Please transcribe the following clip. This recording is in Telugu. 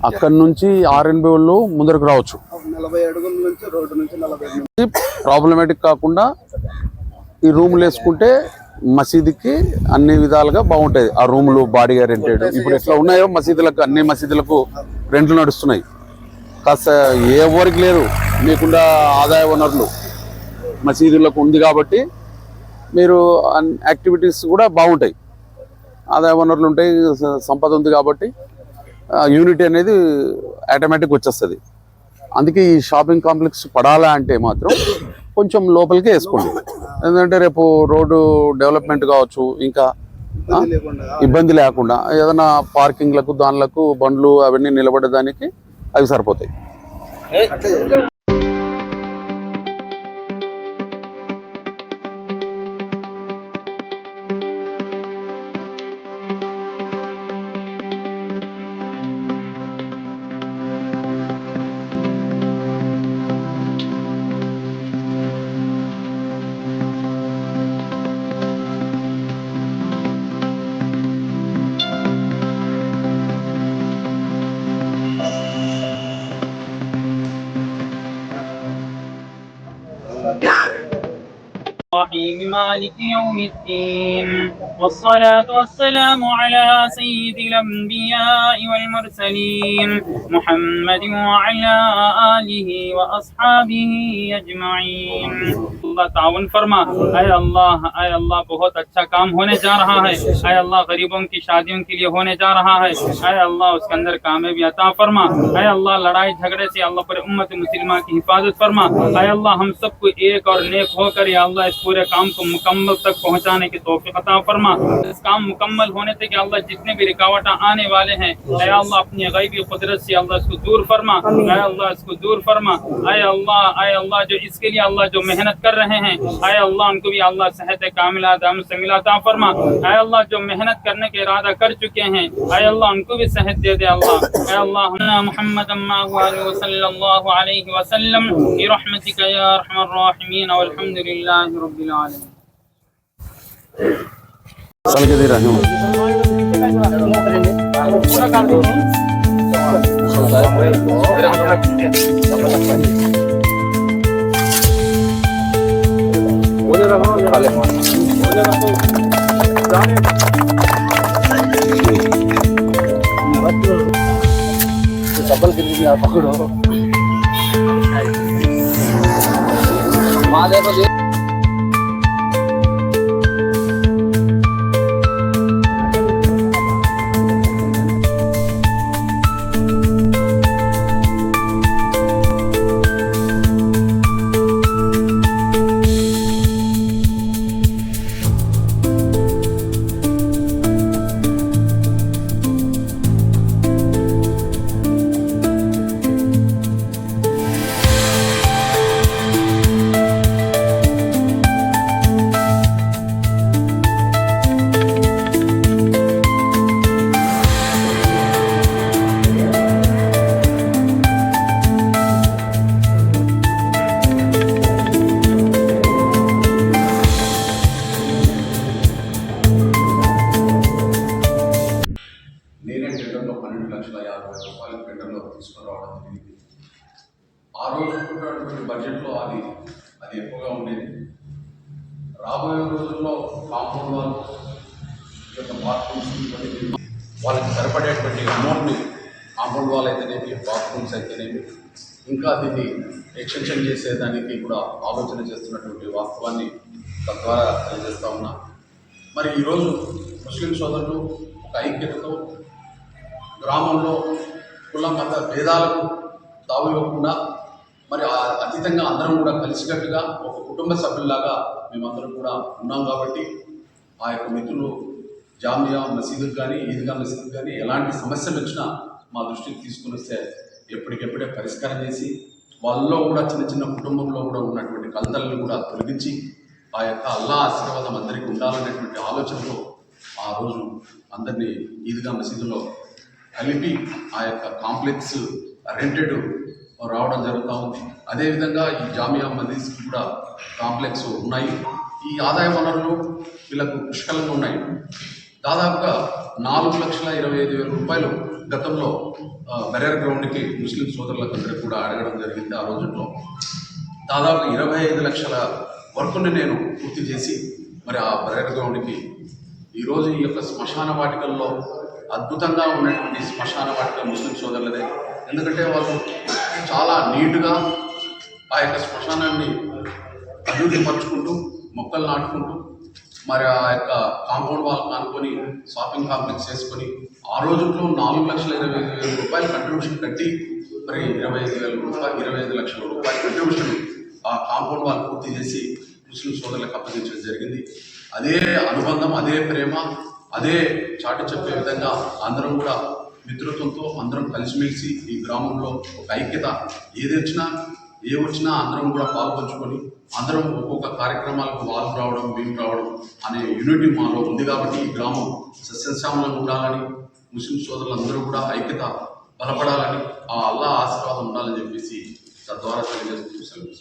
అక్కడ నుంచి ఆర్ఎన్బి వాళ్ళు ముందరకు రావచ్చు. 40 అడుగుల నుంచి రోడ్డు నుంచి 40 నుంచి ప్రాబ్లమేటిక్ కాకుండా ఈ రూములు వేసుకుంటే మసీదుకి అన్ని విధాలుగా బాగుంటాయి. ఆ రూములు బాడీగా రెంటెడ్ ఇప్పుడు ఎట్లా ఉన్నాయో మసీదులకు అన్ని మసీదులకు రెంట్లు నడుస్తున్నాయి. కాస్త ఎవరికి లేదు మీకుండా ఆదాయ వనరులు మసీదులకు ఉంది కాబట్టి మీరు యాక్టివిటీస్ కూడా బాగుంటాయి. ఆదాయ వనరులు ఉంటాయి, సంపద ఉంది కాబట్టి యూనిటీ అనేది ఆటోమేటిక్ వచ్చేస్తుంది. అందుకే ఈ షాపింగ్ కాంప్లెక్స్ పడాలా అంటే మాత్రం కొంచెం లోపలికి వేసుకోండి. ఎందుకంటే రేపు రోడ్డు డెవలప్మెంట్ కావచ్చు, ఇంకా ఇబ్బంది లేకుండా ఏదైనా పార్కింగ్లకు దానిలకు బండ్లు అవన్నీ నిలబడేదానికి అవి సరిపోతాయి. مالك يوم الدين والصلاة والسلام على سيد الأنبياء والمرسلين محمد وعلى آله وأصحابه أجمعين. अल्लाह तावन फरमा, अय अल्लाह बहुत अच्छा काम होने जा रहा है. अय अल्लाह गरीबों की शादियों के लिए होने जा रहा है. अय अल्लाह उसके अंदर कामयाबी अता फरमा. अय अल्लाह लड़ाई झगड़े से अल्लाह पर उम्मत मुस्लिमा की हिफाजत फरमा. अय अल्लाह हम सबको एक और नेक होकर या अल्लाह इस पूरे काम को मुकम्मल तक पहुंचाने की तौफीक अता फरमा. इस काम मुकम्मल होने तक या अल्लाह जितने भी रुकावट आने वाले हैं अय अल्लाह अपनी गैबी कुदरत से अल्लाह इसको दूर फरमा. अय अल्लाह इसको दूर फरमा. अय अल्लाह जो इसके लिए अल्लाह जो मेहनत कर रहे हैं अय अल्लाह उनको भी अल्लाह सेहत कामिला दाम से मिला अता फरमा. अय अल्लाह जो मेहनत करने के इरादा कर चुके हैं अय अल्लाह उनको भी सेहत दे दे अल्लाह. अय अल्लाह मुहम्मद सल्लल्लाहु अलैहि वसल्लम bi rahmatika ya arhamar rahimin walhamdulillahi rabbil alamin. सलके रहे पकड़ो తీసుకురావడం జరిగింది. ఆ రోజు ఉన్నటువంటి బడ్జెట్లో అది ఎక్కువగా ఉండేది. రాబోయే రోజుల్లో కాంపౌండ్ వాల్ యొక్క బాత్రూమ్స్ వాళ్ళకి సరిపడేటువంటి అమౌంట్ని కాంపౌండ్ వాల్ అయితేనేమి బాత్రూమ్స్ అయితేనేమి ఇంకా దీన్ని ఎక్స్టెన్షన్ చేసేదానికి కూడా ఆలోచన చేస్తున్నటువంటి వాస్తవాన్ని తద్వారా తెలియజేస్తూ ఉన్నా. మరి ఈరోజు ముస్లిం సోదరులు ఒక ఐక్యతతో గ్రామంలో కుల మత భేదాలకు తావు ఇవ్వకుండా మరి అతీతంగా అందరం కూడా కలిసికట్టుగా ఒక కుటుంబ సభ్యుల్లాగా మేమందరం కూడా ఉన్నాం. కాబట్టి ఆ యొక్క మిత్రులు జామియా మసీదుకు కానీ ఈద్గా మసీదుకు కానీ ఎలాంటి సమస్యలు వచ్చినా మా దృష్టికి తీసుకుని వస్తే ఎప్పటికెప్పుడే పరిష్కారం చేసి వాళ్ళలో కూడా చిన్న చిన్న కుటుంబంలో కూడా ఉన్నటువంటి కలతలను కూడా తొలగించి ఆ యొక్క అల్లా ఆశీర్వాదం అందరికీ ఉండాలనేటువంటి ఆలోచనతో ఆ రోజు అందరినీ ఈద్గా మసీదులో కలిపి ఆ యొక్క కాంప్లెక్స్ రెంటెడ్ రావడం జరుగుతూ ఉంది. అదేవిధంగా ఈ జామియా మసీద్కి కూడా కాంప్లెక్స్ ఉన్నాయి. ఈ ఆదాయ వనరులు వీళ్ళకు పుష్కలంగా ఉన్నాయి. దాదాపుగా 4,25,000 రూపాయలు గతంలో బెరేర్ గ్రౌండ్కి ముస్లిం సోదరులందరికీ కూడా అడగడం జరిగింది. ఆ రోజుల్లో దాదాపు 25 లక్షల వర్కుని నేను పూర్తి చేసి మరి ఆ బెరేర్ గ్రౌండ్కి ఈరోజు ఈ యొక్క శ్మశాన వాటికల్లో అద్భుతంగా ఉన్నటువంటి శ్మశాన వాటిక ముస్లిం సోదరులదే. ఎందుకంటే వాళ్ళు చాలా నీట్గా ఆ యొక్క శ్మశానాన్ని అభివృద్ధి పరుచుకుంటూ మొక్కలు నాటుకుంటూ మరి ఆ యొక్క కాంపౌండ్ వాల్ కానుకొని షాపింగ్ కాంప్లెక్స్ చేసుకొని ఆ రోజుల్లో 4,20,000 రూపాయలు కంట్రిబ్యూషన్ కట్టి మరి 25 లక్షల రూపాయల కంట్రిబ్యూషన్ ఆ కాంపౌండ్ వాల్ పూర్తి చేసి ముస్లిం సోదరులకు అప్పగించడం జరిగింది. అదే అనుబంధం, అదే ప్రేమ, అదే చాటి చెప్పే విధంగా అందరం కూడా మిత్రత్వంతో అందరం కలిసిమెలిసి ఈ గ్రామంలో ఒక ఐక్యత ఏ వచ్చినా అందరం కూడా పాల్పంచుకొని అందరం ఒక్కొక్క కార్యక్రమాలకు వాళ్ళు రావడం మేము రావడం అనే యూనిటీ మాలో ఉంది. కాబట్టి ఈ గ్రామం సస్యశ్యామలంగా ఉండాలని, ముస్లిం సోదరులందరూ కూడా ఐక్యత బలపడాలని, ఆ అల్లా ఆశీర్వాదం ఉండాలని చెప్పేసి తద్వారా తెలియజేస్తూ సెలవు.